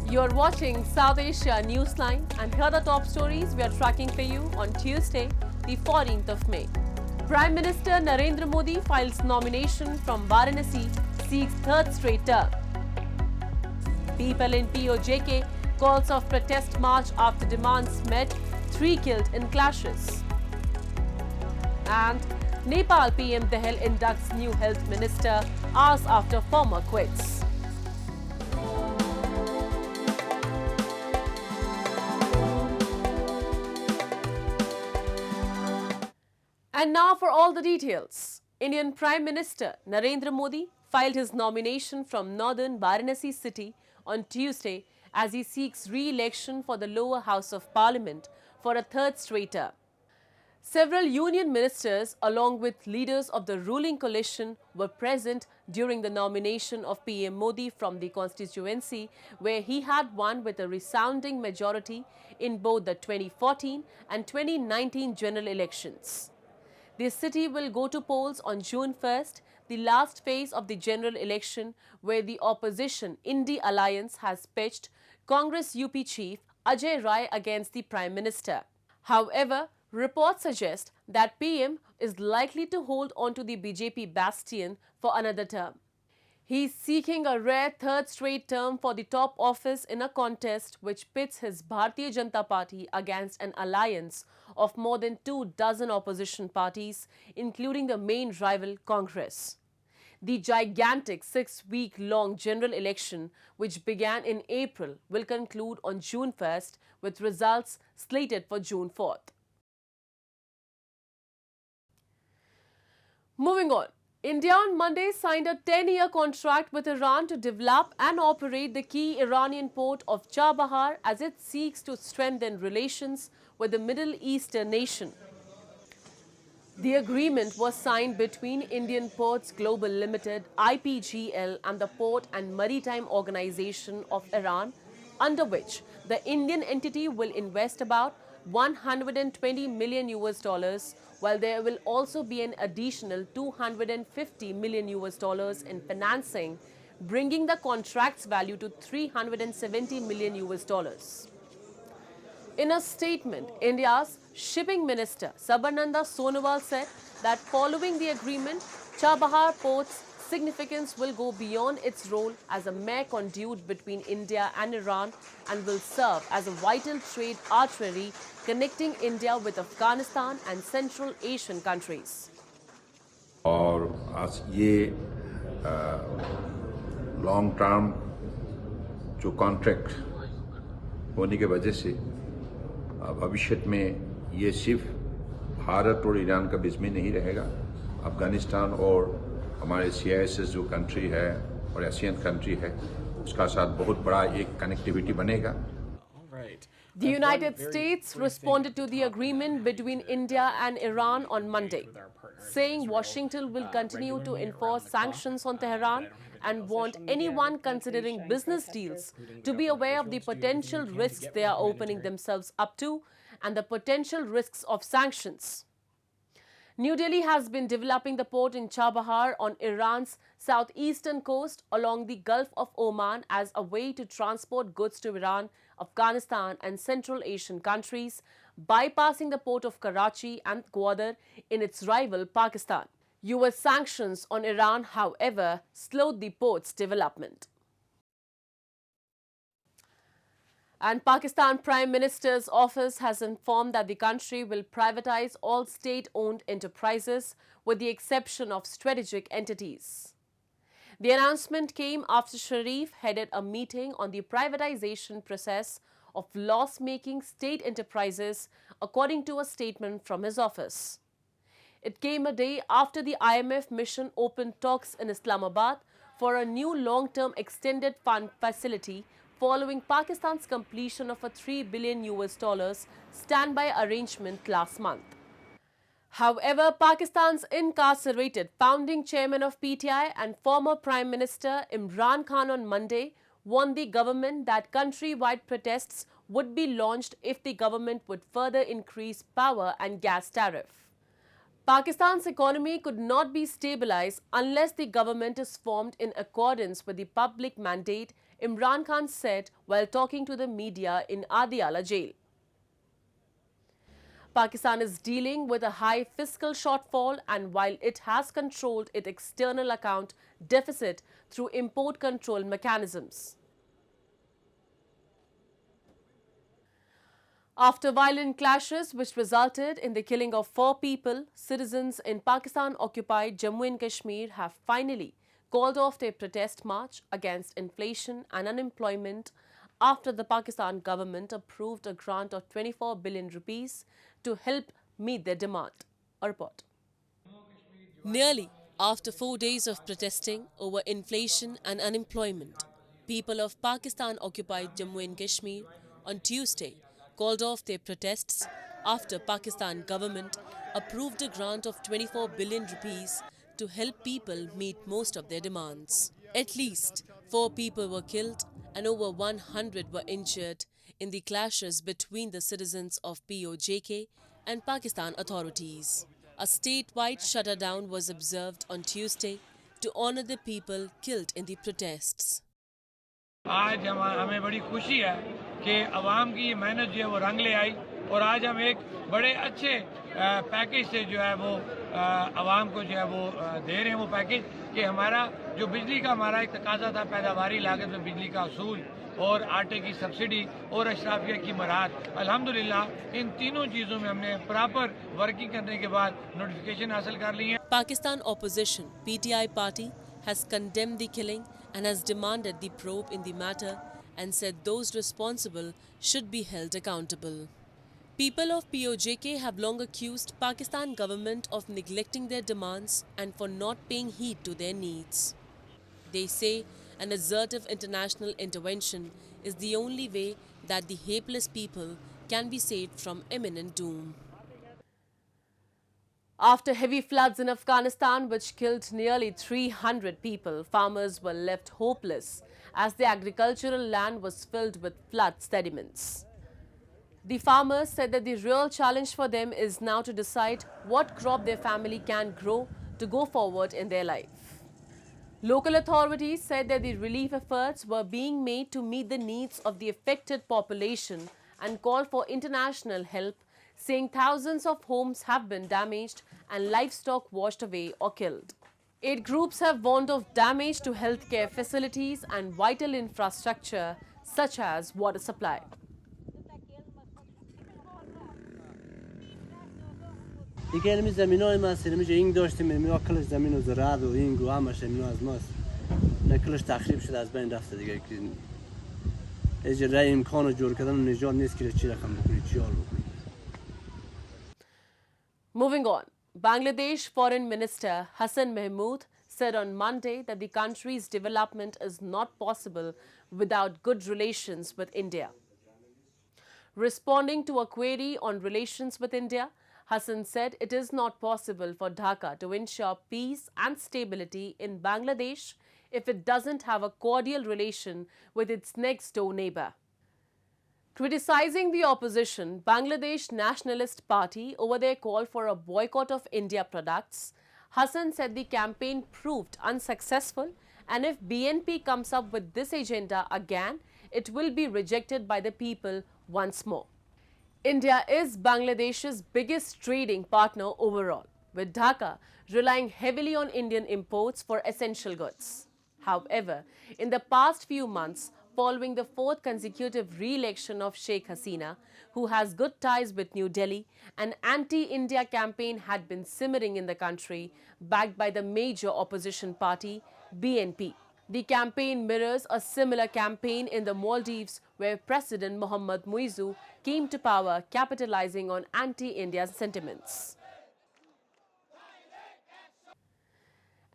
You're watching South Asia Newsline, and here are the top stories we are tracking for you on Tuesday, the 14th of May. Prime Minister Narendra Modi files nomination from Varanasi, seeks third straight term. People in PoJK calls of protest march after demands met, 3 killed in clashes. And Nepal PM Dahal inducts new health minister hours after former quits. And now for all the details. Indian Prime Minister Narendra Modi filed his nomination from northern Varanasi city on Tuesday as he seeks re-election for the lower house of parliament for a third straight term. Several union ministers along with leaders of the ruling coalition were present during the nomination of PM Modi from the constituency, where he had won with a resounding majority in both the 2014 and 2019 general elections. The city will go to polls on June 1st, the last phase of the general election, where the opposition Indialliance has pitched Congress UP chief Ajayrai against the Prime Minister. However, reports suggest that PM is likely to hold on to the BJP bastion for another term. He is seeking a rare third straight term for the top office in a contest which pits his Bharatiya Janata Party against an alliance of more than 24 opposition parties, including the main rival Congress. The gigantic 6-week-long general election, which began in April, will conclude on June 1st, with results slated for June 4th. Moving on. India on Monday signed a 10-year contract with Iran to develop and operate the key Iranian port of Chabahar as it seeks to strengthen relations with the Middle Eastern nation. The agreement was signed between Indian Ports Global Limited (IPGL) and the Port and Maritime Organization of Iran, under which the Indian entity will invest about $120 million, while there will also be an additional $250 million in financing, bringing the contract's value to $370 million. In a statement, India's Shipping Minister Sarbananda Sonowal said that following the agreement, Chabaharport's significance will go beyond its role as a mere conduit between India and Iran and will serve as a vital trade artery connecting India with Afghanistan and Central Asian countries. और आज ये long term जो contract होने की वजह से भविष्य में ये सिर्फ भारत और ईरान का बीच में नहीं रहेगा, अफगानिस्तान और हमारे CIS जो कंट्री है और एशियन कंट्री है उसका साथ बहुत बड़ा एक कनेक्टिविटी बनेगा. The United States responded to the agreement between India and Iran on Monday, saying Washington will continue to enforce sanctions on Tehran and want anyone considering business deals to be aware of the potential risks they are opening themselves up to and the potential risks of sanctions. New Delhi has been developing the port in Chabahar on Iran's southeastern coast along the Gulf of Oman as a way to transport goods to Iran, Afghanistan and Central Asian countries, bypassing the port of Karachi and Gwadar in its rival Pakistan. US sanctions on Iran, however, slowed the port's development. And Pakistan Prime Minister's office has informed that the country will privatize all state-owned enterprises with the exception of strategic entities. The announcement came after Sharif headed a meeting on the privatization process of loss-making state enterprises, according to a statement from his office. It came a day after the IMF mission opened talks in Islamabad for a new long-term extended fund facility following Pakistan's completion of a $3 billion standby arrangement last month. However, Pakistan's incarcerated founding chairman of PTI and former Prime Minister Imran Khan on Monday warned the government that countrywide protests would be launched if the government would further increase power and gas tariff. Pakistan's economy could not be stabilized unless the government is formed in accordance with the public mandate Imran Khan said while talking to the media in Adiala jail. Pakistan is dealing with a high fiscal shortfall, and while it has controlled its external account deficit through import control mechanisms. After violent clashes which resulted in the killing of 4 people, citizens in Pakistan-occupied Jammu and Kashmir have finally called off their protest march against inflation and unemployment after the Pakistan government approved a grant of 24 billion rupees to help meet their demand. A report. Nearly after 4 days of protesting over inflation and unemployment, people of Pakistan-occupied Jammu and Kashmir on Tuesday called off their protests after Pakistan government approved a grant of 24 billion rupees to help people meet most of their demands. At least 4 people were killed and over 100 were injured in the clashes between the citizens of PoJK and Pakistan authorities. A statewide shutdown was observed on Tuesday to honor the people killed in the protests. आज हमें बड़ी खुशी है कि अवाम की ये मेहनत जो है वो रंग ले आई और आज हम एक बड़े अच्छे पैकेज से जो है वो अवाम को जो है वो दे रहे हैं वो पैकेज कि हमारा जो बिजली का हमारा एक तकाजा था पैदावारी लागत में बिजली का असूल और आटे की सब्सिडी और अशराफिया की मराहत अल्हम्दुलिल्लाह इन तीनों चीज़ों में हमने प्रॉपर वर्किंग करने के बाद नोटिफिकेशन हासिल कर ली है. Pakistan opposition PTI party has condemned the killing and has demanded the probe in the matter and said those responsible should be held accountable. People of PoJK have long accused Pakistan government of neglecting their demands and for not paying heed to their needs. They say an assertive international intervention is the only way that the helpless people can be saved from imminent doom. After heavy floods in Afghanistan which killed nearly 300 people, farmers were left hopeless as the agricultural land was filled with flood sediments. The farmers said that the real challenge for them is now to decide what crop their family can grow to go forward in their life. Local authorities said that the relief efforts were being made to meet the needs of the affected population and called for international help, saying thousands of homes have been damaged and livestock washed away or killed. 8 groups have warned of damage to healthcare facilities and vital infrastructure such as water supply. دیگه علمی زمینای ما سرمیج این داشتیم میوا کلش زمین و زراعت و این گو همش اینا از ماست نه کلش تخریب شده از بین رفته دیگه که اجرای امکان و جور کردن نجات نیست که چی رقم بکنی چی حال بکنی. Moving on, Bangladesh Foreign Minister Hasan Mahmud said on Monday that the country's development is not possible without good relations with India. Responding to a query on relations with India, Hasan said it is not possible for Dhaka to ensure peace and stability in Bangladesh if it doesn't have a cordial relation with its next-door neighbor. Criticizing the opposition, Bangladesh Nationalist Party over their call for a boycott of India products, Hasan said the campaign proved unsuccessful and if BNP comes up with this agenda again, it will be rejected by the people once more. India is Bangladesh's biggest trading partner overall, with Dhaka relying heavily on Indian imports for essential goods. However, in the past few months, following the 4th consecutive re-election of Sheikh Hasina, who has good ties with New Delhi, an anti-India campaign had been simmering in the country, backed by the major opposition party, BNP. The campaign mirrors a similar campaign in the Maldives, where President Mohammad Muizzu came to power, capitalizing on anti-India sentiments.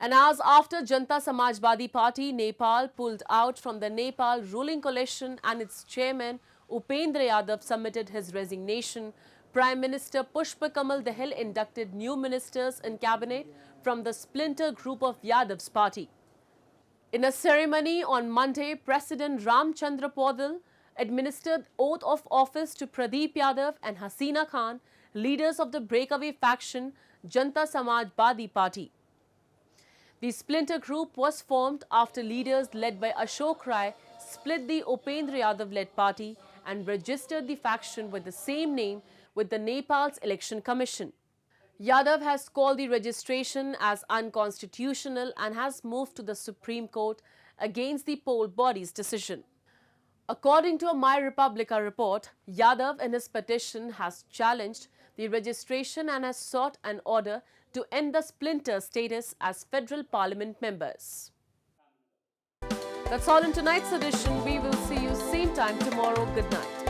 And hours after Janata Samajbadi Party Nepal pulled out from the Nepal ruling coalition and its chairman Upendra Yadav submitted his resignation, Prime Minister Pushpa Kamal Dahal inducted new ministers in cabinet from the splinter group of Yadav's party. In a ceremony on Monday, President Ramchandra Paudel administered oath of office to Pradeep Yadav and Hasina Khan, leaders of the breakaway faction Janata Samajbadi Party. The splinter group was formed after leaders led by Ashok Rai split the Upendra Yadav-led party and registered the faction with the same name with the Nepal's Election Commission. Yadav has called the registration as unconstitutional and has moved to the Supreme Court against the poll body's decision. According to a My Republica report, Yadav in his petition has challenged the registration and has sought an order to end the splinter status as federal parliament members. That's all in tonight's edition. We will see you same time tomorrow. Good night.